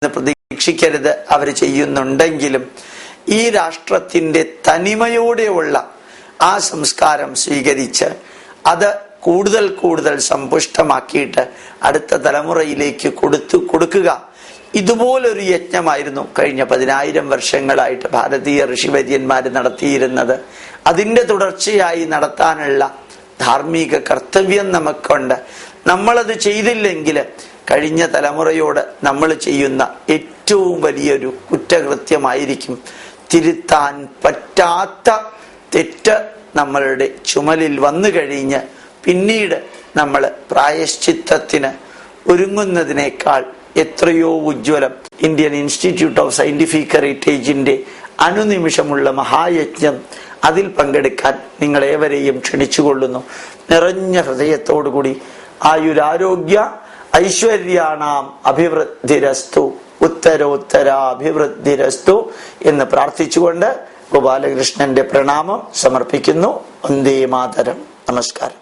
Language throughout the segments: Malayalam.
പ്രതീക്ഷിക്കരുത് അവർ ചെയ്യുന്നുണ്ടെങ്കിലും ഈ രാഷ്ട്രത്തിന്റെ തനിമയോടെയുള്ള ആ സംസ്കാരം സ്വീകരിച്ച് അത് കൂടുതൽ കൂടുതൽ സമ്പുഷ്ടമാക്കിയിട്ട് അടുത്ത തലമുറയിലേക്ക് കൊടുക്കുക. ഇതുപോലൊരു യജ്ഞമായിരുന്നു കഴിഞ്ഞ 10,000 വർഷങ്ങളായിട്ട് ഭാരതീയ ഋഷിവര്യന്മാര് നടത്തിയിരുന്നത്. അതിന്റെ തുടർച്ചയായി നടത്താനുള്ള ധാർമ്മിക കർത്തവ്യം നമുക്കുണ്ട്. നമ്മളത് ചെയ്തില്ലെങ്കിൽ കഴിഞ്ഞ തലമുറയോട് നമ്മൾ ചെയ്യുന്ന ഏറ്റവും വലിയൊരു കുറ്റകൃത്യമായിരിക്കും. തിരുത്താൻ പറ്റാത്ത തെറ്റ് നമ്മളുടെ ചുമലിൽ വന്നു കഴിഞ്ഞ് പിന്നീട് നമ്മൾ പ്രായശ്ചിത്തത്തിന് ഒരുങ്ങുന്നതിനേക്കാൾ എത്രയോ ഉജ്ജ്വലം ഇന്ത്യൻ ഇൻസ്റ്റിറ്റ്യൂട്ട് ഓഫ് സയന്റിഫിക് ഹെറിറ്റേജിന്റെ അനുനിമിഷമുള്ള മഹായജ്ഞം, അതിൽ പങ്കെടുക്കാൻ നിങ്ങളേവരെയും ക്ഷണിച്ചുകൊള്ളുന്നു. നിറഞ്ഞ ഹൃദയത്തോടുകൂടി ആയുരാരോഗ്യ ഐശ്വര്യാണാം അഭിവൃദ്ധിരസ്തു ഉത്തരോത്തരാഭിവൃദ്ധിരസ്തു എന്ന് പ്രാർത്ഥിച്ചുകൊണ്ട് ഗോപാലകൃഷ്ണന്റെ പ്രണാമം സമർപ്പിക്കുന്നു. വന്ദേ മാതരം. നമസ്കാരം.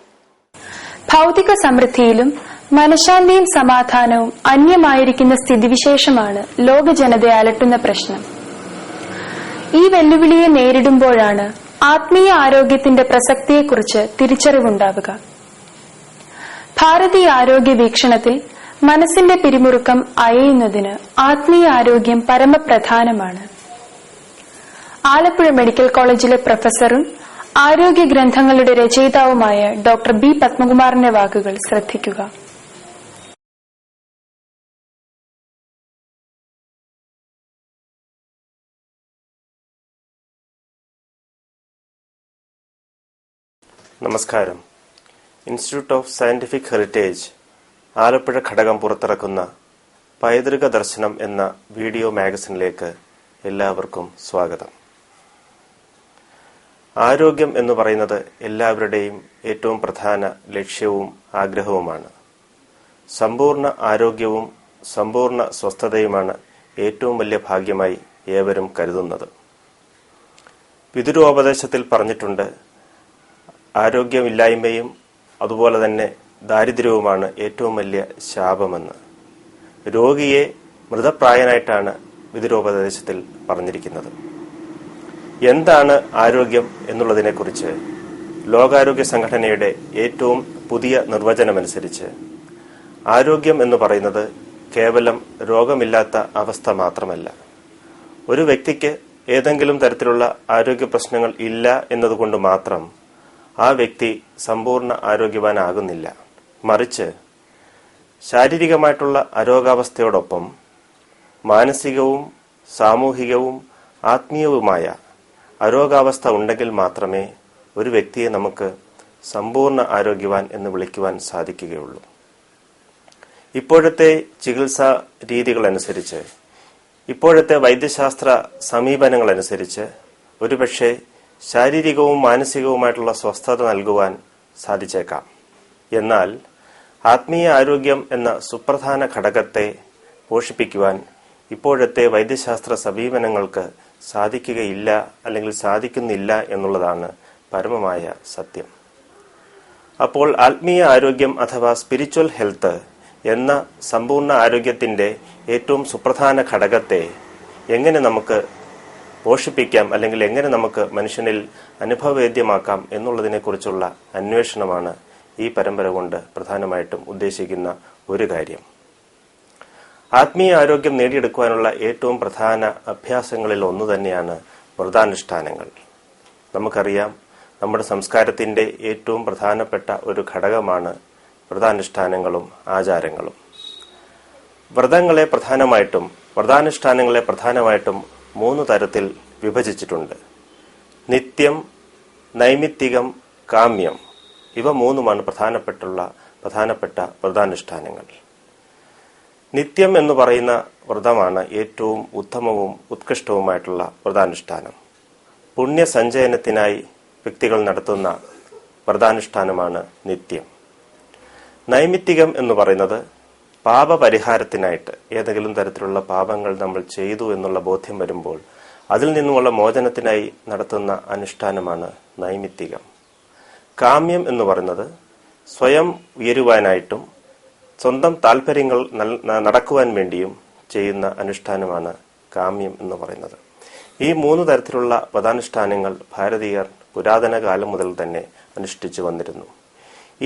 ഭൗതിക സമൃദ്ധിയിലും മനഃശാന്തിയും സമാധാനവും അന്യമായിരിക്കുന്ന സ്ഥിതിവിശേഷമാണ് ലോക ജനതയെ അലട്ടുന്ന പ്രശ്നം. ഈ വെല്ലുവിളിയെ നേരിടുമ്പോഴാണ് ആത്മീയ ആരോഗ്യത്തിന്റെ പ്രസക്തിയെക്കുറിച്ച് തിരിച്ചറിവുണ്ടാവുക. ഭാരതീയ ആരോഗ്യ വീക്ഷണത്തിൽ മനസ്സിന്റെ പിരിമുറുക്കം അയയുന്നതിന് ആത്മീയ ആരോഗ്യം പരമപ്രധാനമാണ്. ആലപ്പുഴ മെഡിക്കൽ കോളേജിലെ പ്രൊഫസറും ആരോഗ്യ ഗ്രന്ഥങ്ങളുടെ രചയിതാവുമായ ഡോക്ടർ ബി പത്മകുമാറിന്റെ വാക്കുകൾ ശ്രദ്ധിക്കുക. നമസ്കാരം. Institute of scientific heritage Alappuzha ഘടകം പുറത്തിറക്കുന്ന പൈതൃക ദർശനം എന്ന വീഡിയോ മാഗസിനിലേക്ക് എല്ലാവർക്കും സ്വാഗതം. ആരോഗ്യം എന്ന് പറയുന്നത് എല്ലാവരുടെയും ഏറ്റവും പ്രധാന ലക്ഷ്യവും ആഗ്രഹവുമാണ്. സമ്പൂർണ്ണ ആരോഗ്യവും സമ്പൂർണ്ണ സ്വസ്ഥതയുമാണ് ഏറ്റവും വലിയ ഭാഗ്യമായി ഏവരും കരുതുന്നത്. പിതൃോപദേശത്തിൽ പറഞ്ഞിട്ടുണ്ട്, ആരോഗ്യമില്ലായ്മയും അതുപോലെ തന്നെ ദാരിദ്ര്യവുമാണ് ഏറ്റവും വലിയ ശാപമെന്ന്. രോഗിയെ മൃതപ്രായനായിട്ടാണ് പിതൃോപദേശത്തിൽ പറഞ്ഞിരിക്കുന്നത്. എന്താണ് ആരോഗ്യം എന്നുള്ളതിനെക്കുറിച്ച് ലോകാരോഗ്യ സംഘടനയുടെ ഏറ്റവും പുതിയ നിർവചനമനുസരിച്ച് ആരോഗ്യം എന്ന് പറയുന്നത് കേവലം രോഗമില്ലാത്ത അവസ്ഥ മാത്രമല്ല. ഒരു വ്യക്തിക്ക് ഏതെങ്കിലും തരത്തിലുള്ള ആരോഗ്യ പ്രശ്നങ്ങൾ ഇല്ല എന്നതുകൊണ്ട് മാത്രം ആ വ്യക്തി സമ്പൂർണ്ണ ആരോഗ്യവാനാകുന്നില്ല. മറിച്ച് ശാരീരികമായിട്ടുള്ള അരോഗാവസ്ഥയോടൊപ്പം മാനസികവും സാമൂഹികവും ആത്മീയവുമായ അരോഗാവസ്ഥ ഉണ്ടെങ്കിൽ മാത്രമേ ഒരു വ്യക്തിയെ നമുക്ക് സമ്പൂർണ്ണ ആരോഗ്യവാൻ എന്ന് വിളിക്കുവാൻ സാധിക്കുകയുള്ളൂ. ഇപ്പോഴത്തെ ചികിത്സാ രീതികളനുസരിച്ച്, ഇപ്പോഴത്തെ വൈദ്യശാസ്ത്ര സമീപനങ്ങളനുസരിച്ച് ഒരുപക്ഷെ ശാരീരികവും മാനസികവുമായിട്ടുള്ള സ്വസ്ഥത നൽകുവാൻ സാധിച്ചേക്കാം. എന്നാൽ ആത്മീയ ആരോഗ്യം എന്ന സുപ്രധാന ഘടകത്തെ പോഷിപ്പിക്കുവാൻ ഇപ്പോഴത്തെ വൈദ്യശാസ്ത്ര സമീപനങ്ങൾക്ക് സാധിക്കുകയില്ല, അല്ലെങ്കിൽ സാധിക്കുന്നില്ല എന്നുള്ളതാണ് പരമമായ സത്യം. അപ്പോൾ ആത്മീയ ആരോഗ്യം അഥവാ സ്പിരിച്വൽ ഹെൽത്ത് എന്ന സമ്പൂർണ്ണ ആരോഗ്യത്തിന്റെ ഏറ്റവും സുപ്രധാന ഘടകത്തെ എങ്ങനെ നമുക്ക് പോഷിപ്പിക്കാം, അല്ലെങ്കിൽ എങ്ങനെ നമുക്ക് മനുഷ്യനിൽ അനുഭവവേദ്യമാക്കാം എന്നുള്ളതിനെക്കുറിച്ചുള്ള അന്വേഷണമാണ് ഈ പരമ്പര കൊണ്ട് പ്രധാനമായിട്ടും ഉദ്ദേശിക്കുന്ന ഒരു കാര്യം. ആത്മീയ ആരോഗ്യം നേടിയെടുക്കുവാനുള്ള ഏറ്റവും പ്രധാന അഭ്യാസങ്ങളിൽ ഒന്നു തന്നെയാണ് വ്രതാനുഷ്ഠാനങ്ങൾ. നമുക്കറിയാം, നമ്മുടെ സംസ്കാരത്തിന്റെ ഏറ്റവും പ്രധാനപ്പെട്ട ഒരു ഘടകമാണ് വ്രതാനുഷ്ഠാനങ്ങളും ആചാരങ്ങളും. വ്രതാനുഷ്ഠാനങ്ങളെ പ്രധാനമായിട്ടും 3 തരത്തിൽ വിഭജിച്ചിട്ടുണ്ട്. നിത്യം, നൈമിത്തികം, കാമ്യം. ഇവ 3മാണ് പ്രധാനപ്പെട്ട വ്രതാനുഷ്ഠാനങ്ങൾ. നിത്യം എന്ന് പറയുന്ന വ്രതമാണ് ഏറ്റവും ഉത്തമവും ഉത്കൃഷ്ടവുമായിട്ടുള്ള വ്രതാനുഷ്ഠാനം. പുണ്യസഞ്ചയനത്തിനായി വ്യക്തികൾ നടത്തുന്ന വ്രതാനുഷ്ഠാനമാണ് നിത്യം. നൈമിത്തികം എന്ന് പറയുന്നത് പാപപരിഹാരത്തിനായിട്ട്, ഏതെങ്കിലും തരത്തിലുള്ള പാപങ്ങൾ നമ്മൾ ചെയ്തു എന്നുള്ള ബോധ്യം വരുമ്പോൾ അതിൽ നിന്നുമുള്ള മോചനത്തിനായി നടത്തുന്ന അനുഷ്ഠാനമാണ് നൈമിത്തികം. കാമ്യം എന്ന് പറയുന്നത് സ്വയം ഉയരുവാനായിട്ടും സ്വന്തം താല്പര്യങ്ങൾ നടക്കുവാൻ വേണ്ടിയും ചെയ്യുന്ന അനുഷ്ഠാനമാണ് കാമ്യം എന്ന് പറയുന്നത്. ഈ 3 തരത്തിലുള്ള വ്രതാനുഷ്ഠാനങ്ങൾ ഭാരതീയർ പുരാതന കാലം മുതൽ തന്നെ അനുഷ്ഠിച്ചു വന്നിരുന്നു.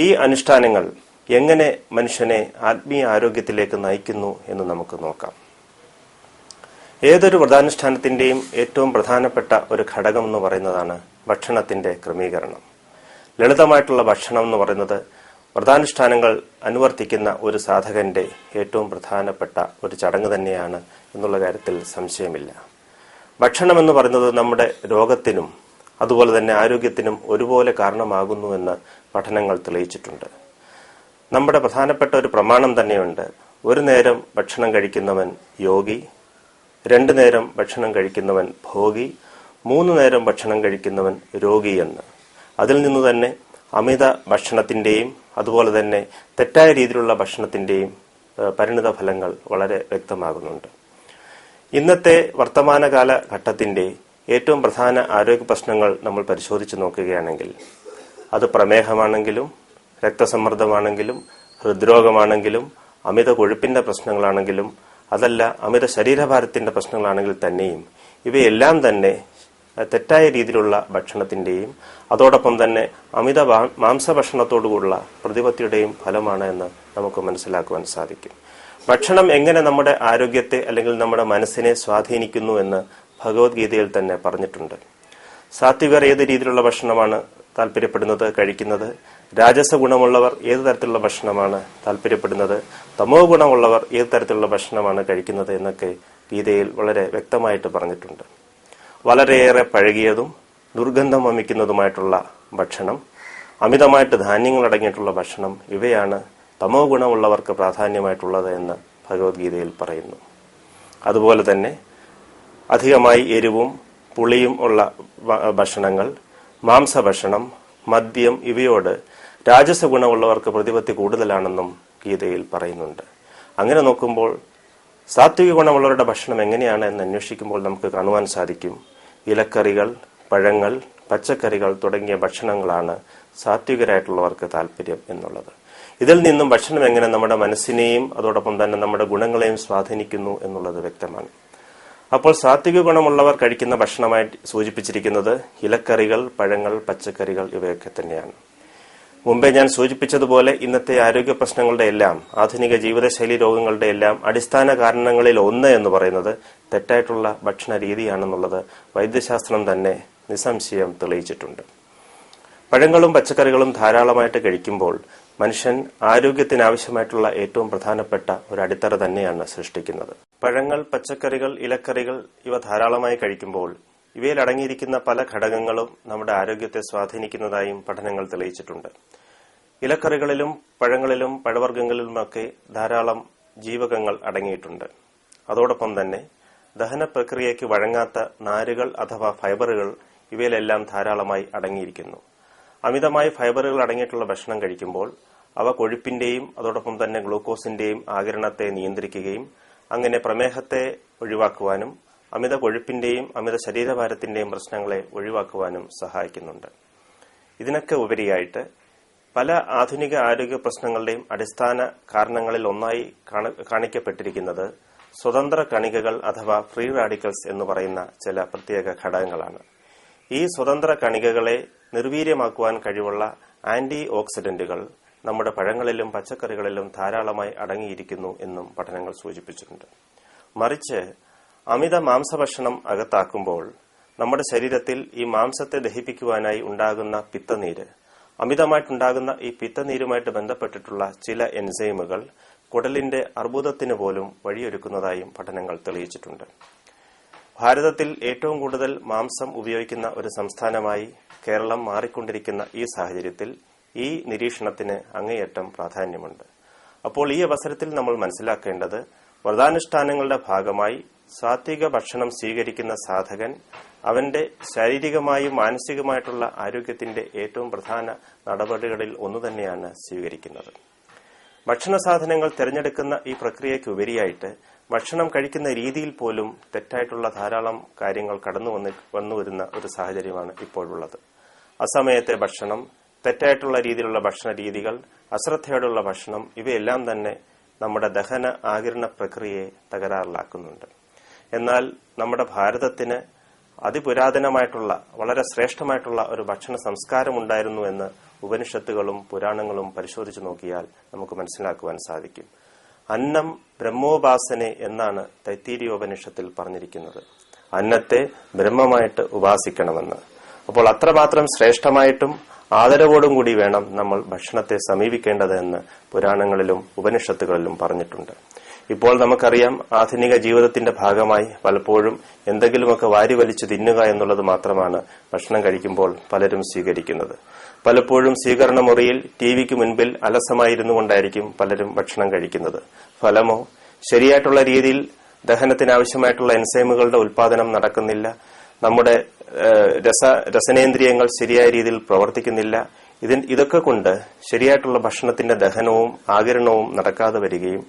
ഈ അനുഷ്ഠാനങ്ങൾ എങ്ങനെ മനുഷ്യനെ ആത്മീയ ആരോഗ്യത്തിലേക്ക് നയിക്കുന്നു എന്ന് നമുക്ക് നോക്കാം. ഏതൊരു വ്രതാനുഷ്ഠാനത്തിന്റെയും ഏറ്റവും പ്രധാനപ്പെട്ട ഒരു ഘടകം എന്ന് പറയുന്നതാണ് ഭക്ഷണത്തിന്റെ ക്രമീകരണം. ലളിതമായിട്ടുള്ള ഭക്ഷണം എന്ന് പറയുന്നത് വ്രതാനുഷ്ഠാനങ്ങൾ അനുവർത്തിക്കുന്ന ഒരു സാധകന്റെ ഏറ്റവും പ്രധാനപ്പെട്ട ഒരു ചടങ്ങ് തന്നെയാണ് എന്നുള്ള കാര്യത്തിൽ സംശയമില്ല. ഭക്ഷണം എന്ന് പറയുന്നത് നമ്മുടെ രോഗത്തിനും അതുപോലെ തന്നെ ആരോഗ്യത്തിനും ഒരുപോലെ കാരണമാകുന്നുവെന്ന് പഠനങ്ങൾ തെളിയിച്ചിട്ടുണ്ട്. നമ്മുടെ പ്രധാനപ്പെട്ട ഒരു പ്രമാണം തന്നെയുണ്ട്. 1 നേരം ഭക്ഷണം കഴിക്കുന്നവൻ യോഗി, 2 നേരം ഭക്ഷണം കഴിക്കുന്നവൻ ഭോഗി, 3 നേരം ഭക്ഷണം കഴിക്കുന്നവൻ രോഗി എന്ന്. അതിൽ നിന്ന് തന്നെ അമിത ഭക്ഷണത്തിന്റെയും അതുപോലെ തന്നെ തെറ്റായ രീതിയിലുള്ള ഭക്ഷണത്തിന്റെയും പരിണിത ഫലങ്ങൾ വളരെ വ്യക്തമാകുന്നുണ്ട്. ഇന്നത്തെ വർത്തമാനകാല ഘട്ടത്തിന്റെ ഏറ്റവും പ്രധാന ആരോഗ്യ പ്രശ്നങ്ങൾ നമ്മൾ പരിശോധിച്ച് നോക്കുകയാണെങ്കിൽ അത് പ്രമേഹമാണെങ്കിലും രക്തസമ്മർദ്ദമാണെങ്കിലും ഹൃദ്രോഗമാണെങ്കിലും അമിത കൊഴുപ്പിന്റെ പ്രശ്നങ്ങളാണെങ്കിലും അതല്ല അമിത ശരീരഭാരത്തിന്റെ പ്രശ്നങ്ങളാണെങ്കിൽ തന്നെയും ഇവയെല്ലാം തന്നെ തെറ്റായ രീതിയിലുള്ള ഭക്ഷണത്തിന്റെയും അതോടൊപ്പം തന്നെ അമിത മാംസഭക്ഷണത്തോടുകൂടിയുള്ള പ്രതിപത്തിയുടെയും ഫലമാണ് എന്ന് നമുക്ക് മനസ്സിലാക്കുവാൻ സാധിക്കും. ഭക്ഷണം എങ്ങനെ നമ്മുടെ ആരോഗ്യത്തെ അല്ലെങ്കിൽ നമ്മുടെ മനസ്സിനെ സ്വാധീനിക്കുന്നു എന്ന് ഭഗവത്ഗീതയിൽ തന്നെ പറഞ്ഞിട്ടുണ്ട്. സാത്വികർ ഏത് രീതിയിലുള്ള ഭക്ഷണമാണ് താല്പര്യപ്പെടുന്നത്, കഴിക്കുന്നത്? രാജസ ഗുണമുള്ളവർ ഏത് തരത്തിലുള്ള ഭക്ഷണമാണ് താല്പര്യപ്പെടുന്നത്? തമോ ഗുണമുള്ളവർ ഏത് തരത്തിലുള്ള ഭക്ഷണമാണ് കഴിക്കുന്നത് എന്നൊക്കെ ഗീതയിൽ വളരെ വ്യക്തമായിട്ട് പറഞ്ഞിട്ടുണ്ട്. വളരെയേറെ പഴകിയതും ദുർഗന്ധം വമിക്കുന്നതുമായിട്ടുള്ള ഭക്ഷണം, അമിതമായിട്ട് ധാന്യങ്ങൾ അടങ്ങിയിട്ടുള്ള ഭക്ഷണം, ഇവയാണ് തമോ ഗുണമുള്ളവർക്ക് പ്രാധാന്യമായിട്ടുള്ളത് എന്ന് ഭഗവത്ഗീതയിൽ പറയുന്നു. അതുപോലെ തന്നെ അധികമായി എരിവും പുളിയും ഉള്ള ഭക്ഷണങ്ങൾ, മാംസഭക്ഷണം, മദ്യം ഇവയോട് രാജസ ഗുണമുള്ളവർക്ക് പ്രതിപത്തി കൂടുതലാണെന്നും ഗീതയിൽ പറയുന്നുണ്ട്. അങ്ങനെ നോക്കുമ്പോൾ സാത്വിക ഗുണമുള്ളവരുടെ ഭക്ഷണം എങ്ങനെയാണ് എന്ന് അന്വേഷിക്കുമ്പോൾ നമുക്ക് കാണുവാൻ സാധിക്കും, ഇലക്കറികൾ, പഴങ്ങൾ, പച്ചക്കറികൾ തുടങ്ങിയ ഭക്ഷണങ്ങളാണ് സാത്വികരായിട്ടുള്ളവർക്ക് താല്പര്യം എന്നുള്ളത്. ഇതിൽ നിന്നും ഭക്ഷണം എങ്ങനെ നമ്മുടെ മനസ്സിനെയും അതോടൊപ്പം തന്നെ നമ്മുടെ ഗുണങ്ങളെയും സ്വാധീനിക്കുന്നു എന്നുള്ളത് വ്യക്തമാണ്. അപ്പോൾ സാത്വിക ഗുണമുള്ളവർ കഴിക്കുന്ന ഭക്ഷണമായി സൂചിപ്പിച്ചിരിക്കുന്നത് ഇലക്കറികൾ, പഴങ്ങൾ, പച്ചക്കറികൾ ഇവയൊക്കെ തന്നെയാണ്. മുമ്പേ ഞാൻ സൂചിപ്പിച്ചതുപോലെ ഇന്നത്തെ ആരോഗ്യ പ്രശ്നങ്ങളുടെ എല്ലാം, ആധുനിക ജീവിതശൈലി രോഗങ്ങളുടെ എല്ലാം അടിസ്ഥാന കാരണങ്ങളിൽ ഒന്ന് എന്ന് പറയുന്നത് തെറ്റായിട്ടുള്ള ഭക്ഷണ രീതിയാണെന്നുള്ളത് വൈദ്യശാസ്ത്രം തന്നെ നിസ്സംശയം തെളിയിച്ചിട്ടുണ്ട്. പഴങ്ങളും പച്ചക്കറികളും ധാരാളമായിട്ട് കഴിക്കുമ്പോൾ മനുഷ്യൻ ആരോഗ്യത്തിനാവശ്യമായിട്ടുള്ള ഏറ്റവും പ്രധാനപ്പെട്ട ഒരു അടിത്തറ തന്നെയാണ് സൃഷ്ടിക്കുന്നത്. പഴങ്ങൾ, പച്ചക്കറികൾ, ഇലക്കറികൾ ഇവ ധാരാളമായി കഴിക്കുമ്പോൾ ഇവയിൽ അടങ്ങിയിരിക്കുന്ന പല ഘടകങ്ങളും നമ്മുടെ ആരോഗ്യത്തെ സ്വാധീനിക്കുന്നതായും പഠനങ്ങൾ തെളിയിച്ചിട്ടുണ്ട്. ഇലക്കറികളിലും പഴങ്ങളിലും പഴവർഗ്ഗങ്ങളിലുമൊക്കെ ധാരാളം ജീവകങ്ങൾ അടങ്ങിയിട്ടുണ്ട്. അതോടൊപ്പം തന്നെ ദഹന പ്രക്രിയയ്ക്ക് വഴങ്ങാത്ത നാരുകൾ അഥവാ ഫൈബറുകൾ ഇവയിലെല്ലാം ധാരാളമായി അടങ്ങിയിരിക്കുന്നു. അമിതമായി ഫൈബറുകൾ അടങ്ങിയിട്ടുള്ള ഭക്ഷണം കഴിക്കുമ്പോൾ അവ കൊഴുപ്പിന്റെയും അതോടൊപ്പം തന്നെ ഗ്ലൂക്കോസിന്റെയും ആഗിരണത്തെ നിയന്ത്രിക്കുകയും അങ്ങനെ പ്രമേഹത്തെ ഒഴിവാക്കുവാനും അമിത കൊഴുപ്പിന്റെയും അമിത ശരീരഭാരത്തിന്റെയും പ്രശ്നങ്ങളെ ഒഴിവാക്കുവാനും സഹായിക്കുന്നുണ്ട്. ഇതിനൊക്കെ ഉപരിയായിട്ട് പല ആധുനിക ആരോഗ്യ പ്രശ്നങ്ങളുടെയും അടിസ്ഥാന കാരണങ്ങളിൽ ഒന്നായി കാണിക്കപ്പെട്ടിരിക്കുന്നത് സ്വതന്ത്ര കണികകൾ അഥവാ ഫ്രീ റാഡിക്കൽസ് എന്ന് പറയുന്ന ചില പ്രത്യേക ഘടകങ്ങളാണ്. ഈ സ്വതന്ത്ര കണികകളെ നിർവീര്യമാക്കുവാൻ കഴിവുള്ള ആന്റി ഓക്സിഡന്റുകൾ നമ്മുടെ പഴങ്ങളിലും പച്ചക്കറികളിലും ധാരാളമായി അടങ്ങിയിരിക്കുന്നു എന്നും പഠനങ്ങൾ സൂചിപ്പിച്ചിട്ടുണ്ട്. മറിച്ച് അമിത മാംസഭക്ഷണം അകത്താക്കുമ്പോൾ നമ്മുടെ ശരീരത്തിൽ ഈ മാംസത്തെ ദഹിപ്പിക്കുവാനായി ഉണ്ടാകുന്ന പിത്തനീര്, അമിതമായിട്ടുണ്ടാകുന്ന ഈ പിത്തനീരുമായിട്ട് ബന്ധപ്പെട്ടിട്ടുള്ള ചില എൻസൈമുകൾ കുടലിന്റെ അർബുദത്തിന് പോലും വഴിയൊരുക്കുന്നതായും പഠനങ്ങൾ തെളിയിച്ചിട്ടുണ്ട്. ഭാരതത്തിൽ ഏറ്റവും കൂടുതൽ മാംസം ഉപയോഗിക്കുന്ന ഒരു സംസ്ഥാനമായി കേരളം മാറിക്കൊണ്ടിരിക്കുന്ന ഈ സാഹചര്യത്തിൽ ഈ നിരീക്ഷണത്തിന് അങ്ങേയറ്റം പ്രാധാന്യമുണ്ട്. അപ്പോൾ ഈ അവസരത്തിൽ നമ്മൾ മനസ്സിലാക്കേണ്ടത് വ്രതാനുഷ്ഠാനങ്ങളുടെ ഭാഗമായി സാത്വിക ഭക്ഷണം സ്വീകരിക്കുന്ന സാധകൻ അവന്റെ ശാരീരികമായും മാനസികമായിട്ടുള്ള ആരോഗ്യത്തിന്റെ ഏറ്റവും പ്രധാന നടപടികളിൽ ഒന്നുതന്നെയാണ് സ്വീകരിക്കുന്നത്. ഭക്ഷണ സാധനങ്ങൾ തിരഞ്ഞെടുക്കുന്ന ഈ പ്രക്രിയയ്ക്ക് ഉപരിയായിട്ട് ഭക്ഷണം കഴിക്കുന്ന രീതിയിൽ പോലും തെറ്റായിട്ടുള്ള ധാരാളം കാര്യങ്ങൾ വന്നു വരുന്ന ഒരു സാഹചര്യമാണ് ഇപ്പോഴുള്ളത്. അസമയത്തെ ഭക്ഷണം, തെറ്റായിട്ടുള്ള രീതിയിലുള്ള ഭക്ഷണ രീതികൾ, അശ്രദ്ധയോടുള്ള ഭക്ഷണം ഇവയെല്ലാം തന്നെ നമ്മുടെ ദഹന ആകിരണ പ്രക്രിയയെ തകരാറിലാക്കുന്നുണ്ട്. എന്നാൽ നമ്മുടെ ഭാരതത്തിന് അതിപുരാതനമായിട്ടുള്ള വളരെ ശ്രേഷ്ഠമായിട്ടുള്ള ഒരു ഭക്ഷണ സംസ്കാരം ഉണ്ടായിരുന്നു എന്ന് ഉപനിഷത്തുകളും പുരാണങ്ങളും പരിശോധിച്ചു നോക്കിയാൽ നമുക്ക് മനസ്സിലാക്കുവാൻ സാധിക്കും. അന്നം ബ്രഹ്മോപാസനെ എന്നാണ് തൈത്തിരീയോപനിഷത്തിൽ പറഞ്ഞിരിക്കുന്നത്. അന്നത്തെ ബ്രഹ്മമായിട്ട് ഉപാസിക്കണമെന്ന്. അപ്പോൾ അത്രമാത്രം ശ്രേഷ്ഠമായിട്ടും ആദരവോടും കൂടി വേണം നമ്മൾ ഭക്ഷണത്തെ സമീപിക്കേണ്ടത് എന്ന് പുരാണങ്ങളിലും ഉപനിഷത്തുകളിലും പറഞ്ഞിട്ടുണ്ട്. ഇപ്പോൾ നമുക്കറിയാം, ആധുനിക ജീവിതത്തിന്റെ ഭാഗമായി പലപ്പോഴും എന്തെങ്കിലുമൊക്കെ വാരി വലിച്ചു തിന്നുക എന്നുള്ളത് മാത്രമാണ് ഭക്ഷണം കഴിക്കുമ്പോൾ പലരും സ്വീകരിക്കുന്നത്. പലപ്പോഴും സ്വീകരണ മുറിയിൽ ടിവിക്ക് മുൻപിൽ അലസമായിരുന്നു കൊണ്ടായിരിക്കും പലരും ഭക്ഷണം കഴിക്കുന്നത്. ഫലമോ ശരിയായിട്ടുള്ള രീതിയിൽ ദഹനത്തിന് ആവശ്യമായിട്ടുള്ള എൻസൈമുകളുടെ ഉൽപാദനം നടക്കുന്നില്ല. നമ്മുടെ രസനേന്ദ്രിയങ്ങൾ ശരിയായ രീതിയിൽ പ്രവർത്തിക്കുന്നില്ല. ഇതൊക്കെ കൊണ്ട് ശരിയായിട്ടുള്ള ഭക്ഷണത്തിന്റെ ദഹനവും ആകിരണവും നടക്കാതെ വരികയും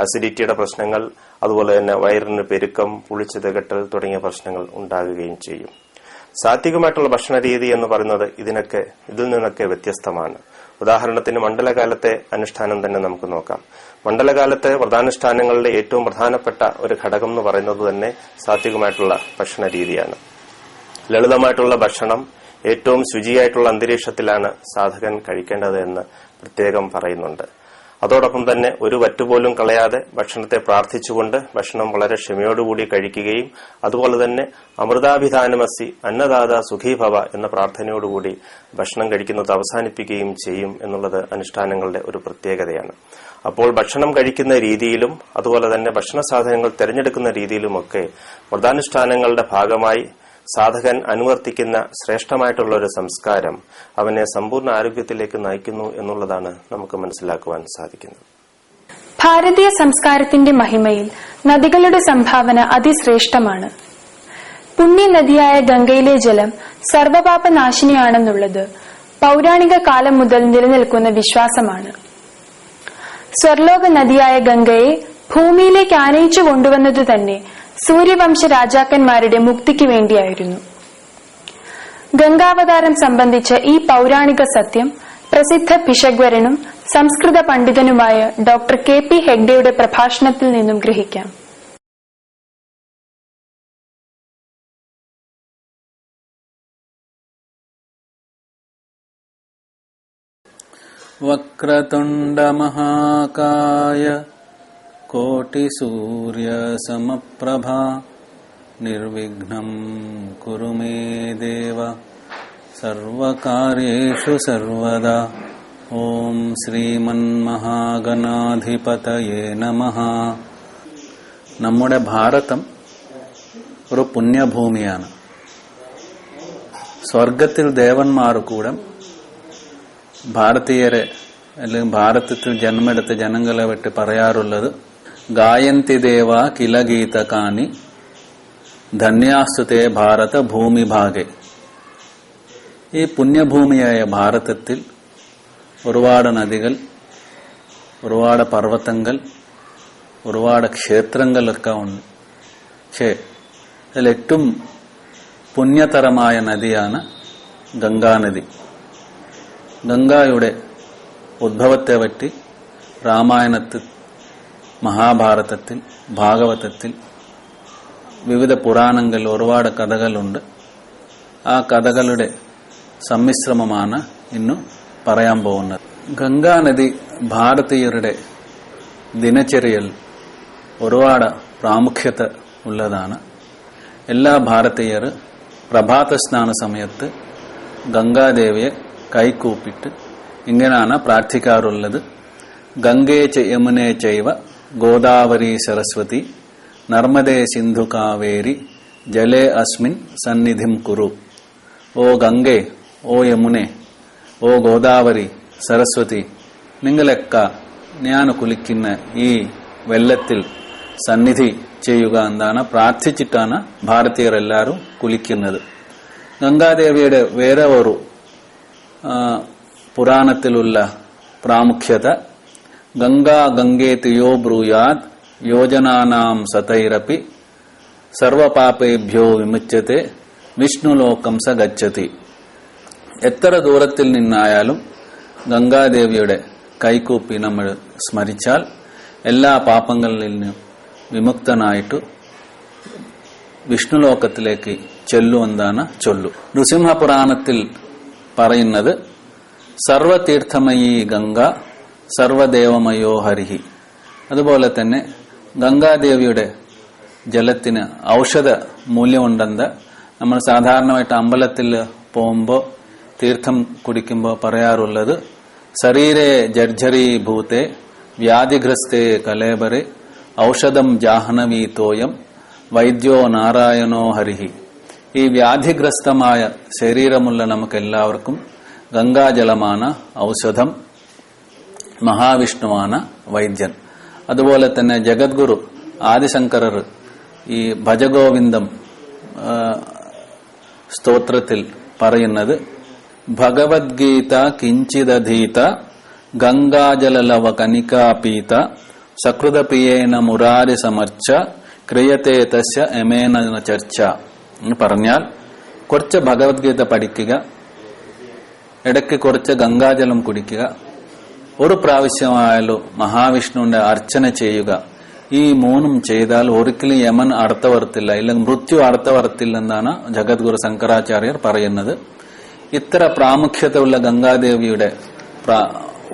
അസിഡിറ്റിയുടെ പ്രശ്നങ്ങൾ, അതുപോലെ തന്നെ വയറിന് പെരുക്കം, പുളിച്ചു തികട്ടൽ തുടങ്ങിയ പ്രശ്നങ്ങൾ ഉണ്ടാകുകയും ചെയ്യും. സാത്വികമായിട്ടുള്ള ഭക്ഷണ രീതി എന്ന് പറയുന്നത് ഇതിൽ നിന്നൊക്കെ വ്യത്യസ്തമാണ്. ഉദാഹരണത്തിന് മണ്ഡലകാലത്തെ അനുഷ്ഠാനം തന്നെ നമുക്ക് നോക്കാം. മണ്ഡലകാലത്തെ വ്രതാനുഷ്ഠാനങ്ങളുടെ ഏറ്റവും പ്രധാനപ്പെട്ട ഒരു ഘടകം എന്ന് പറയുന്നത് തന്നെ സാത്വികമായിട്ടുള്ള ഭക്ഷണ രീതിയാണ്. ലളിതമായിട്ടുള്ള ഭക്ഷണം ഏറ്റവും ശുചിയായിട്ടുള്ള അന്തരീക്ഷത്തിലാണ് സാധകൻ കഴിക്കേണ്ടത് എന്ന് പ്രത്യേകം പറയുന്നുണ്ട്. അതോടൊപ്പം തന്നെ ഒരു വറ്റുപോലും കളയാതെ ഭക്ഷണത്തെ പ്രാർത്ഥിച്ചുകൊണ്ട് ഭക്ഷണം വളരെ ക്ഷമയോടുകൂടി കഴിക്കുകയും അതുപോലെ തന്നെ അമൃതാഭിധാനമസി അന്നദാത സുഖീഭവ എന്ന പ്രാർത്ഥനയോടുകൂടി ഭക്ഷണം കഴിക്കുന്നത് അവസാനിപ്പിക്കുകയും ചെയ്യും എന്നുള്ളത് അനുഷ്ഠാനങ്ങളുടെ ഒരു പ്രത്യേകതയാണ്. അപ്പോൾ ഭക്ഷണം കഴിക്കുന്ന രീതിയിലും അതുപോലെ തന്നെ ഭക്ഷണ സാധനങ്ങൾ തിരഞ്ഞെടുക്കുന്ന രീതിയിലുമൊക്കെ വ്രതാനുഷ്ഠാനങ്ങളുടെ ഭാഗമായി സാധകൻ അനുവർത്തിക്കുന്ന ശ്രേഷ്ഠമായിട്ടുള്ള ഒരു സംസ്കാരം അവനെ സമ്പൂർണ്ണ ആരോഗ്യത്തിലേക്ക് നയിക്കുന്നു എന്നുള്ളതാണ് നമുക്ക് മനസ്സിലാക്കുവാൻ സാധിക്കുന്നത്. ഭാരതീയ സംസ്കാരത്തിന്റെ മഹിമയിൽ നദികളുടെ സംഭാവന അതിശ്രേഷ്ഠമാണ്. പുണ്യനദിയായ ഗംഗയിലെ ജലം സർവപാപനാശിനിയാണെന്നുള്ളത് പൗരാണിക കാലം മുതൽ നിലനിൽക്കുന്ന വിശ്വാസമാണ്. സ്വർലോക നദിയായ ഗംഗയെ ഭൂമിയിലേക്ക് ആനയിച്ചു കൊണ്ടുവന്നത് തന്നെ സൂര്യവംശ രാജാക്കന്മാരുടെ മുക്തിക്ക് വേണ്ടിയായിരുന്നു. ഗംഗാവതാരം സംബന്ധിച്ച ഈ പൗരാണിക സത്യം പ്രസിദ്ധ ഭിഷഗ്വരനും സംസ്കൃത പണ്ഡിതനുമായ ഡോക്ടർ കെ.പി. ഹെഗ്ഡെയുടെ പ്രഭാഷണത്തിൽ നിന്നും ഗ്രഹിക്കാം. വക്രതുണ്ഡ മഹാകായ കോടിസൂര്യസമപ്രഭാ നിർവിഘ്നം കുരു മേ ദേവ സർവകാര്യേഷു സർവദാ. ഓം ശ്രീമന്മഹാഗണാധിപതയേ നമഃ. നമ്മുടെ ഭാരതം ഒരു പുണ്യഭൂമിയാണ്. സ്വർഗത്തിൽ ദേവന്മാർ കൂടെ ഭാരതീയരെ അല്ലെങ്കിൽ ഭാരതത്തിൽ ജന്മെടുത്ത ജനങ്ങളെ വിട്ട് പറയാറുള്ളത് ഗായന്തി ദേവ കില ഗീതകാനി ധന്യാസ്തുതേ ഭാരത ഭൂമിഭാഗെ. ഈ പുണ്യഭൂമിയായ ഭാരതത്തിൽ ഒരുപാട് നദികൾ, ഒരുപാട് പർവ്വതങ്ങൾ, ഒരുപാട് ക്ഷേത്രങ്ങളൊക്കെ ഉണ്ട്. പക്ഷേ അതിലേറ്റവും പുണ്യതരമായ നദിയാണ് ഗംഗാനദി. ഗംഗയുടെ ഉദ്ഭവത്തെ പറ്റി രാമായണത്തിൽ, മഹാഭാരതത്തിൽ, ഭാഗവതത്തിൽ, വിവിധ പുരാണങ്ങളിൽ ഒരുപാട് കഥകളുണ്ട്. ആ കഥകളുടെ സമ്മിശ്രമമാണ് ഇന്ന് പറയാൻ പോകുന്നത്. ഗംഗാനദി ഭാരതീയരുടെ ദിനചര്യയിൽ ഒരുപാട് പ്രാമുഖ്യത ഉള്ളതാണ്. എല്ലാ ഭാരതീയർ പ്രഭാത സ്നാന സമയത്ത് ഗംഗാദേവിയെ കൈകൂപ്പിട്ട് ഇങ്ങനെയാണ് പ്രാർത്ഥിക്കാറുള്ളത്. ഗംഗേ ച യമുനേ ചൈവ ഗോദാവരി സരസ്വതി നർമ്മദേ സിന്ധു കാവേരി ജലേ അസ്മിൻ സന്നിധിം കുരു. ഓ ഗംഗേ, ഓ യമുനെ, ഓ ഗോദാവരി, സരസ്വതി, നിങ്ങളൊക്കെ ഞാൻ കുളിക്കുന്ന ഈ വെള്ളത്തിൽ സന്നിധി ചെയ്യുക എന്നാണ് പ്രാർത്ഥിച്ചിട്ടാണ് ഭാരതീയർ എല്ലാവരും കുളിക്കുന്നത്. ഗംഗാദേവിയുടെ വേറെ ഒരു പുരാണത്തിലുള്ള പ്രാമുഖ്യത ഗംഗാ ഗംഗേതി യോ ബ്രൂയാത് യോജനാനാം സതൈരപി സർവപാപേഭ്യോ വിമുച്യത്തെ വിഷ്ണുലോകം സ ഗച്ഛതി. എത്ര ദൂരത്തിൽ നിന്നായാലും ഗംഗാദേവിയുടെ കൈകൂപ്പി നമ്മൾ സ്മരിച്ചാൽ എല്ലാ പാപങ്ങളിൽ നിന്നും വിമുക്തനായിട്ട് വിഷ്ണുലോകത്തിലേക്ക് ചെല്ലുമെന്നാണ് ചൊല്ലു. നൃസിംഹപുരാണത്തിൽ പറയുന്നത് സർവതീർത്ഥമയീ ഗംഗ സർവദേവമയോ ഹരിഹി. അതുപോലെ തന്നെ ഗംഗാദേവിയുടെ ജലത്തിന് ഔഷധ മൂല്യമുണ്ടെന്ന് നമ്മൾ സാധാരണമായിട്ട് അമ്പലത്തിൽ പോകുമ്പോൾ തീർത്ഥം കുടിക്കുമ്പോൾ പറയാറുള്ളത് ശരീരേ ജർജരീ ഭൂതേ വ്യാധിഗ്രസ്തേ കലേബരെ ഔഷധം ജാഹ്നവീ തോയം വൈദ്യോ നാരായണോ ഹരിഹി. ഈ വ്യാധിഗ്രസ്തമായ ശരീരമുള്ള നമുക്കെല്ലാവർക്കും ഗംഗാജലമാണ് ഔഷധം, മഹാവിഷ്ണുവാണ് വൈദ്യൻ. അതുപോലെ തന്നെ ജഗദ്ഗുരു ആദിശങ്കരർ ഈ ഭജഗോവിന്ദം സ്തോത്രത്തിൽ പറയുന്നത് ഭഗവദ്ഗീത കിഞ്ചിദധീത ഗംഗാജലലവ കനികാപീത സകൃതപ്രിയേന മുരാരി സമർച്ച ക്രിയത്തെ തസ്യ എമേന ചർച്ച എന്ന് പറഞ്ഞാൽ കുറച്ച് ഭഗവത്ഗീത പഠിക്കുക, ഇടയ്ക്ക് കുറച്ച് ഗംഗാജലം കുടിക്കുക, ഒരു പ്രാവശ്യമായാലും മഹാവിഷ്ണുവിന്റെ അർച്ചന ചെയ്യുക. ഈ മൂന്നും ചെയ്താൽ ഒരിക്കലും യമൻ അടുത്ത വരത്തില്ല, ഇല്ലെങ്കിൽ മൃത്യു അടുത്ത വരത്തില്ല എന്നാണ് ജഗദ്ഗുരു ശങ്കരാചാര്യർ പറയുന്നത്. ഇത്ര പ്രാമുഖ്യതയുള്ള ഗംഗാദേവിയുടെ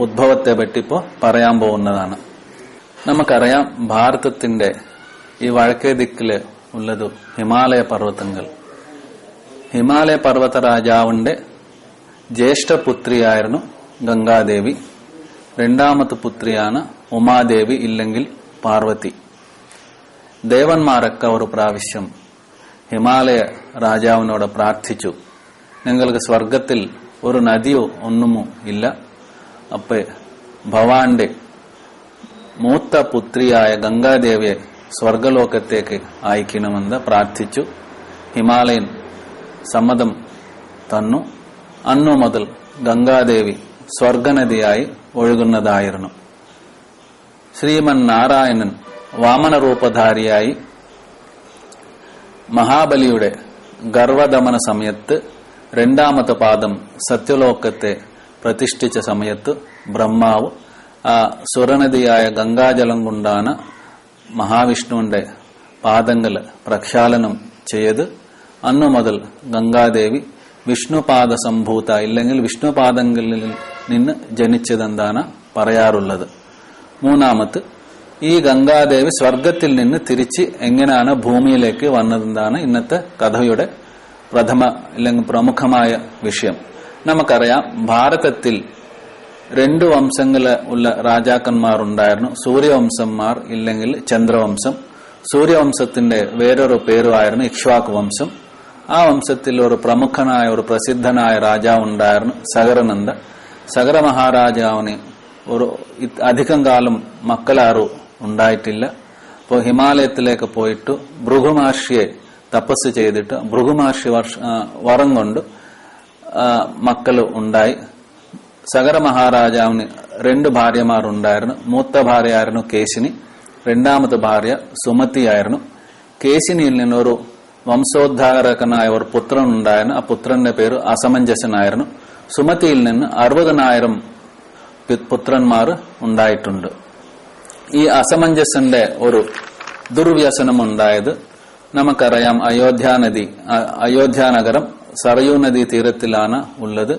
ഉദ്ഭവത്തെ പറ്റി ഇപ്പോൾ പറയാൻ പോകുന്നതാണ്. നമുക്കറിയാം, ഭാരതത്തിന്റെ ഈ വടക്കേ ദിക്കില് ഉള്ളത് ഹിമാലയ പർവ്വതങ്ങൾ. ഹിമാലയ പർവ്വത രാജാവിന്റെ ജ്യേഷ്ഠപുത്രിയായിരുന്നു ഗംഗാദേവി. രണ്ടാമത്തെ പുത്രിയാണ് ഉമാദേവി, ഇല്ലെങ്കിൽ പാർവതി. ദേവന്മാരൊക്കെ ഒരു പ്രാവശ്യം ഹിമാലയ രാജാവിനോട് പ്രാർത്ഥിച്ചു, നിങ്ങൾക്ക് സ്വർഗത്തിൽ ഒരു നദിയോ ഒന്നുമോ ഇല്ല, അപ്പൊ ഭവാന്റെ മൂത്ത പുത്രിയായ ഗംഗാദേവിയെ സ്വർഗലോകത്തേക്ക് അയക്കണമെന്ന് പ്രാർത്ഥിച്ചു. ഹിമാലയൻ സമ്മതം തന്നു. അന്നു മുതൽ ഗംഗാദേവി സ്വർഗനദിയായി ഒഴുകുന്നതായിരുന്നു. ശ്രീമൻ നാരായണൻ വാമനരൂപധാരിയായി മഹാബലിയുടെ ഗർവദമന സമയത്ത് രണ്ടാമത്തെ പാദം സത്യലോകത്തെ പ്രതിഷ്ഠിച്ച സമയത്ത് ബ്രഹ്മാവ് ആ സുരനദിയായ ഗംഗാജലം കൊണ്ടാണ് മഹാവിഷ്ണുവിന്റെ പാദങ്ങൾ പ്രക്ഷാളനം ചെയ്ത് അന്നു മുതൽ ഗംഗാദേവി വിഷ്ണുപാദ സംഭൂത, ഇല്ലെങ്കിൽ വിഷ്ണുപാദങ്ങളിൽ നിന്ന് ജനിച്ചതെന്താണ് പറയാറുള്ളത്. മൂന്നാമത്, ഈ ഗംഗാദേവി സ്വർഗത്തിൽ നിന്ന് തിരിച്ച് എങ്ങനെയാണ് ഭൂമിയിലേക്ക് വന്നതെന്നാണ് ഇന്നത്തെ കഥയുടെ പ്രഥമ അല്ലെങ്കിൽ പ്രമുഖമായ വിഷയം. നമുക്കറിയാം, ഭാരതത്തിൽ 2 വംശങ്ങള് ഉള്ള രാജാക്കന്മാർ ഉണ്ടായിരുന്നു, സൂര്യവംശന്മാർ ഇല്ലെങ്കിൽ ചന്ദ്രവംശം. സൂര്യവംശത്തിന്റെ വേറൊരു പേരുമായിരുന്നു ഇക്ഷ്വാക് വംശം. ആ വംശത്തിൽ ഒരു പ്രമുഖനായ ഒരു പ്രസിദ്ധനായ രാജാവ് ഉണ്ടായിരുന്നു സഗരനന്ദ. സഗര മഹാരാജാവിന് ഒരു അധികം കാലം മക്കളാരും ഉണ്ടായിട്ടില്ല. അപ്പോൾ ഹിമാലയത്തിലേക്ക് പോയിട്ട് ഭൃഗുമഹർഷിയെ തപസ് ചെയ്തിട്ട് ഭൃഗുമഹർഷി വരം കൊണ്ട് മക്കൾ ഉണ്ടായി. സഗര മഹാരാജാവിന് 2 ഭാര്യമാർ ഉണ്ടായിരുന്നു. മൂത്ത ഭാര്യയായിരുന്നു കേശിനി, രണ്ടാമത്തെ ഭാര്യ സുമതിയായിരുന്നു. കേശിനിയിൽ നിന്നൊരു വംശോദ്ധാരകനായ ഒരു പുത്രൻ ഉണ്ടായിരുന്നു. ആ പുത്രന്റെ പേര് അസമഞ്ജസനായിരുന്നു. സുമതിയിൽ നിന്ന് 60,000 പുത്രന്മാർ ഉണ്ടായിട്ടുണ്ട്. ഈ അസമഞ്ജസന്റെ ഒരു ദുർവ്യസനം ഉണ്ടായത് നമുക്കറിയാം. അയോധ്യാനഗരം സരയൂ നദി തീരത്തിലാണ് ഉള്ളത്.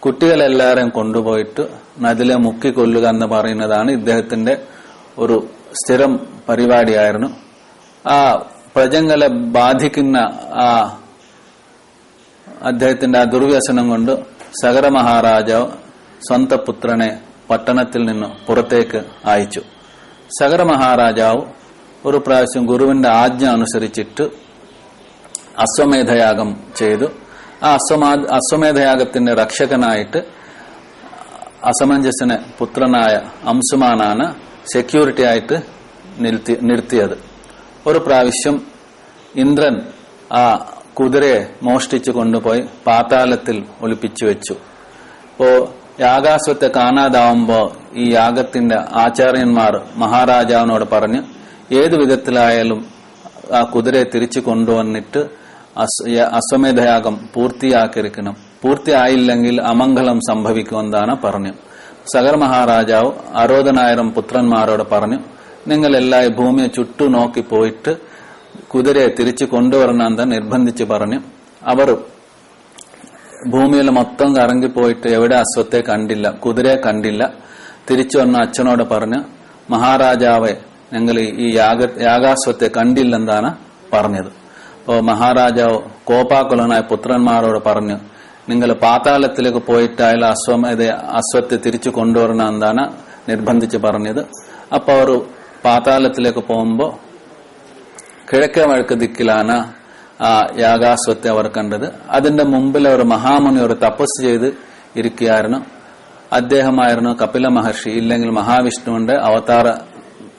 കുട്ടികളെല്ലാവരെയും കൊണ്ടുപോയിട്ട് നദിലെ മുക്കിക്കൊല്ലുക എന്ന് പറയുന്നതാണ് ഇദ്ദേഹത്തിന്റെ ഒരു സ്ഥിരം പരിപാടിയായിരുന്നു. ആ പ്രജകളെ ബാധിക്കുന്ന ആ അദ്ദേഹത്തിന്റെ ആ ദുർവ്യസനം കൊണ്ട് സഗര മഹാരാജാവ് സ്വന്തം പുത്രനെ പട്ടണത്തിൽ നിന്ന് പുറത്തേക്ക് അയച്ചു. സഗര മഹാരാജാവ് ഒരു പ്രാവശ്യം ഗുരുവിന്റെ ആജ്ഞ അനുസരിച്ചിട്ട് അശ്വമേധയാഗം ചെയ്തു. ആ അശ്വമേധയാഗത്തിന്റെ രക്ഷകനായിട്ട് അസമഞ്ജസന് പുത്രനായ അംശുമാനാണ് സെക്യൂരിറ്റി ആയിട്ട് നിർത്തിയത്. ഒരു പ്രാവശ്യം ഇന്ദ്രൻ ആ കുതിരയെ മോഷ്ടിച്ചു കൊണ്ടുപോയി പാതാളത്തിൽ ഒളിപ്പിച്ചു വെച്ചു. അപ്പോ യാഗാശ്വത്തെ കാണാതാവുമ്പോ ഈ യാഗത്തിന്റെ ആചാര്യന്മാർ മഹാരാജാവിനോട് പറഞ്ഞ് ഏതു വിധത്തിലായാലും ആ കുതിരയെ തിരിച്ചു കൊണ്ടുവന്നിട്ട് അശ്വമേധയാഗം പൂർത്തിയാക്കിയിരിക്കണം, പൂർത്തിയായില്ലെങ്കിൽ അമംഗളം സംഭവിക്കുമെന്നാണ് പറഞ്ഞു. സഗർ മഹാരാജാവ് 60,000 പുത്രന്മാരോട് പറഞ്ഞു, നിങ്ങളെല്ലാം ഈ ഭൂമിയെ ചുട്ടു നോക്കി പോയിട്ട് കുതിരയെ തിരിച്ചു കൊണ്ടുവരണമെന്ന് നിർബന്ധിച്ച് പറഞ്ഞു. അവർ ഭൂമിയിൽ മൊത്തം കറങ്ങിപ്പോയിട്ട് എവിടെ അശ്വത്തെ കണ്ടില്ല, കുതിരയെ കണ്ടില്ല. തിരിച്ചു വന്ന അച്ഛനോട് പറഞ്ഞു, മഹാരാജാവെ ഞങ്ങൾ ഈ യാഗാശ്വത്തെ കണ്ടില്ലെന്നാണ് പറഞ്ഞത്. അപ്പോൾ മഹാരാജാവ് കോപാകുലനായ പുത്രന്മാരോട് പറഞ്ഞു, നിങ്ങൾ പാതാളത്തിലേക്ക് പോയിട്ട് അയാൾ അശ്വത്തെ തിരിച്ചു കൊണ്ടുവരണമെന്നാണ് നിർബന്ധിച്ച് പറഞ്ഞത്. അപ്പോൾ അവർ പാതാളത്തിലേക്ക് പോകുമ്പോൾ കിഴക്കേ വഴക്ക് ദിക്കിലാണ് ആ യാഗാശ്വത്തെ അവർ കണ്ടത്. അതിന്റെ മുമ്പിൽ അവർ മഹാമുനി ഒരു തപസ് ചെയ്ത് ഇരിക്കുകയായിരുന്നു. അദ്ദേഹമായിരുന്നു കപില മഹർഷി, ഇല്ലെങ്കിൽ മഹാവിഷ്ണുവിന്റെ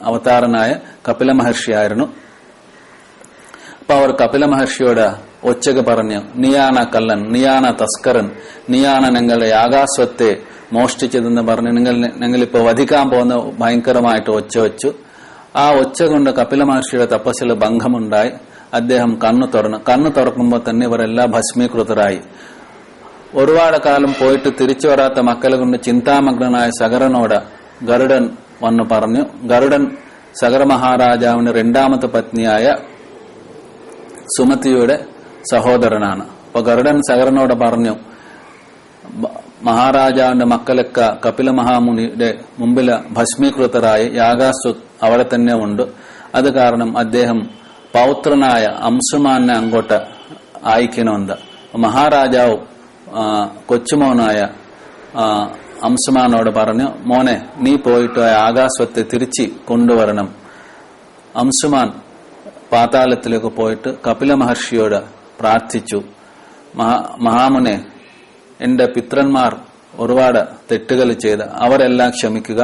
അവതാരനായ കപില മഹർഷിയായിരുന്നു. അപ്പൊ അവർ കപില മഹർഷിയോട് ഒച്ചക്ക് പറഞ്ഞു, നീയാണ കള്ളൻ, നീയാണ തസ്കരൻ, നീയാണ് ഞങ്ങളുടെ യാഗാശ്വത്തെ മോഷ്ടിച്ചതെന്ന് പറഞ്ഞ് നിങ്ങളിപ്പോ വധിക്കാൻ പോകുന്ന ഭയങ്കരമായിട്ട് ഒച്ച വെച്ചു. ആ ഒച്ച കൊണ്ട് കപില മഹർഷിയുടെ തപസ്സിൽ ഭംഗമുണ്ടായി. അദ്ദേഹം കണ്ണു തുറക്കുമ്പോൾ തന്നെ ഇവരെല്ലാം ഭസ്മീകൃതരായി. ഒരുപാട് കാലം പോയിട്ട് തിരിച്ചു വരാത്ത മക്കളെ കൊണ്ട് ചിന്താമഗ്നനായ സഗരനോട് ഗരുഡൻ വന്നു പറഞ്ഞു. ഗരുഡൻ സഗര മഹാരാജാവിന്റെ രണ്ടാമത്തെ പത്നിയായ സുമതിയുടെ സഹോദരനാണ്. അപ്പൊ ഗരുഡൻ സഗരനോട് പറഞ്ഞു, മഹാരാജാവിന്റെ മക്കളൊക്കെ കപില മഹാമുനിയുടെ മുമ്പിൽ ഭസ്മീകൃതരായി, യാഗാശ്വ അവിടെ തന്നെ ഉണ്ട്. അത് കാരണം അദ്ദേഹം പൗത്രനായ അംശുമാനെ അങ്ങോട്ട് അയക്കണമെന്ന്. മഹാരാജാവ് കൊച്ചുമോനായ അംശുമാനോട് പറഞ്ഞു, മോനെ നീ പോയിട്ട് ആകാശത്തെ തിരിച്ച് കൊണ്ടുവരണം. അംശുമാൻ പാതാളത്തിലേക്ക് പോയിട്ട് കപില മഹർഷിയോട് പ്രാർത്ഥിച്ചു, മഹാമുനെ, എന്റെ പിതൃന്മാർ ഒരുപാട് തെറ്റുകൾ ചെയ്ത് അവരെല്ലാം ക്ഷമിക്കുക.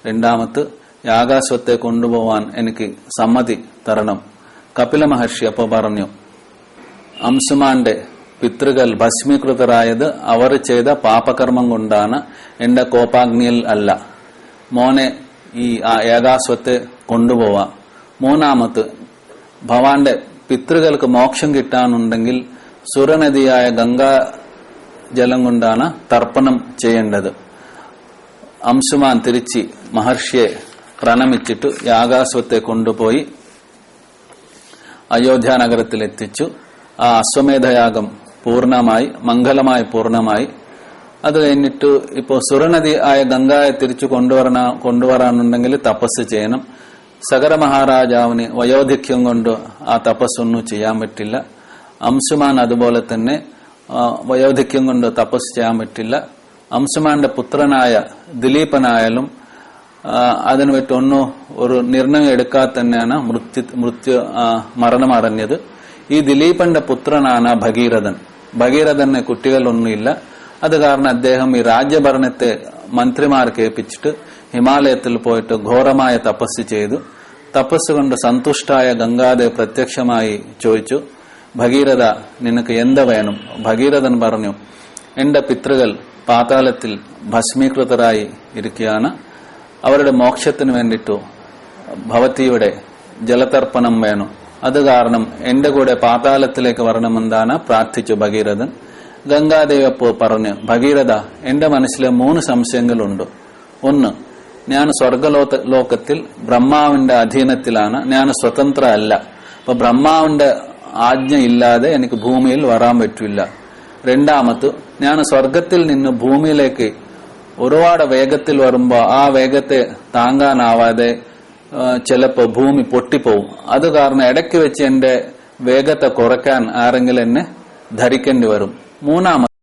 രണ്ടാമത് യാഗാശ്വത്തെ കൊണ്ടുപോവാൻ എനിക്ക് സമ്മതി തരണം. കപില മഹർഷി അപ്പൊ പറഞ്ഞു, അംശുമാന്റെ പിതൃകൾ ഭസ്മീകൃതരായത് അവർ ചെയ്ത പാപകർമ്മം കൊണ്ടാണ്, എന്റെ കോപാഗ്നിയിൽ അല്ല. മോനെ ഈ യാഗാശ്വത്തെ കൊണ്ടുപോവാം. മൂന്നാമത്, ഭവാന്റെ പിതൃകൾക്ക് മോക്ഷം കിട്ടാനുണ്ടെങ്കിൽ സുരനദിയായ ഗംഗാ ജലം കൊണ്ടാണ് തർപ്പണം ചെയ്യേണ്ടത്. അംശുമാൻ തിരിച്ച് മഹർഷിയെ പ്രണമിച്ചിട്ട് യാഗാശ്വത്തെ കൊണ്ടുപോയി അയോധ്യ നഗരത്തിൽ എത്തിച്ചു. ആ അശ്വമേധയാഗം പൂർണ്ണമായി, മംഗളമായി പൂർണ്ണമായി. അത് കഴിഞ്ഞിട്ട് ഇപ്പോ സുരനദി ആയ ഗംഗയെ തിരിച്ചു കൊണ്ടുവരാനുണ്ടെങ്കിൽ തപസ് ചെയ്യണം. സഗര മഹാരാജാവിന് വയോധിക്യം കൊണ്ട് ആ തപസ്സൊന്നും ചെയ്യാൻ പറ്റില്ല. അംശുമാൻ അതുപോലെ തന്നെ വയോധിക്യം കൊണ്ട് തപസ് ചെയ്യാൻ പറ്റില്ല. അംശുമാന്റെ പുത്രനായ ദിലീപനായാലും അതിനു പറ്റി ഒരു നിർണയം എടുക്കാതെ തന്നെയാണ് മരണമടഞ്ഞത്. ഈ ദിലീപന്റെ പുത്രനാണ് ഭഗീരഥൻ. ഭഗീരഥന് കുട്ടികളൊന്നുമില്ല. അത് കാരണം അദ്ദേഹം ഈ രാജ്യഭരണത്തെ മന്ത്രിമാർക്ക് ഏൽപ്പിച്ചിട്ട് ഹിമാലയത്തിൽ പോയിട്ട് ഘോരമായ തപസ് ചെയ്തു. തപസ് കൊണ്ട് സന്തുഷ്ടായ ഗംഗാദേവ് പ്രത്യക്ഷമായി ചോദിച്ചു, ഭഗീരഥ, നിനക്ക് എന്ത് വേണം? ഭഗീരഥൻ പറഞ്ഞു, എന്റെ പിതൃകൾ പാതാളത്തിൽ ഭസ്മീകൃതരായി ഇരിക്കുകയാണ്. അവരുടെ മോക്ഷത്തിന് വേണ്ടിയിട്ടു ഭവതിയുടെ ജലതർപ്പണം വേണം. അത് കാരണം എന്റെ കൂടെ പാതാളത്തിലേക്ക് വരണമെന്നാണ് പ്രാർത്ഥിച്ചു ഭഗീരഥൻ. ഗംഗാദേവി അപ്പോ പറഞ്ഞു, ഭഗീരഥ, എന്റെ മനസ്സിലെ 3 സംശയങ്ങളുണ്ട്. ഒന്ന്, ഞാൻ സ്വർഗലോകത്തിൽ ബ്രഹ്മാവിന്റെ അധീനത്തിലാണ്, ഞാൻ സ്വതന്ത്ര അല്ല. അപ്പൊ ബ്രഹ്മാവിന്റെ ആജ്ഞ ഇല്ലാതെ എനിക്ക് ഭൂമിയിൽ വരാൻ പറ്റില്ല. രണ്ടാമത്, ഞാൻ സ്വർഗത്തിൽ നിന്ന് ഭൂമിയിലേക്ക് ഒരുപാട് വേഗത്തിൽ വരുമ്പോ ആ വേഗത്തെ താങ്ങാനാവാതെ ചിലപ്പോ ഭൂമി പൊട്ടിപ്പോവും. അത് കാരണം ഇടയ്ക്ക് വെച്ച് എന്റെ വേഗത്തെ കുറയ്ക്കാൻ ആരെങ്കിലും എന്നെ ധരിക്കേണ്ടി വരും. മൂന്നാമത്,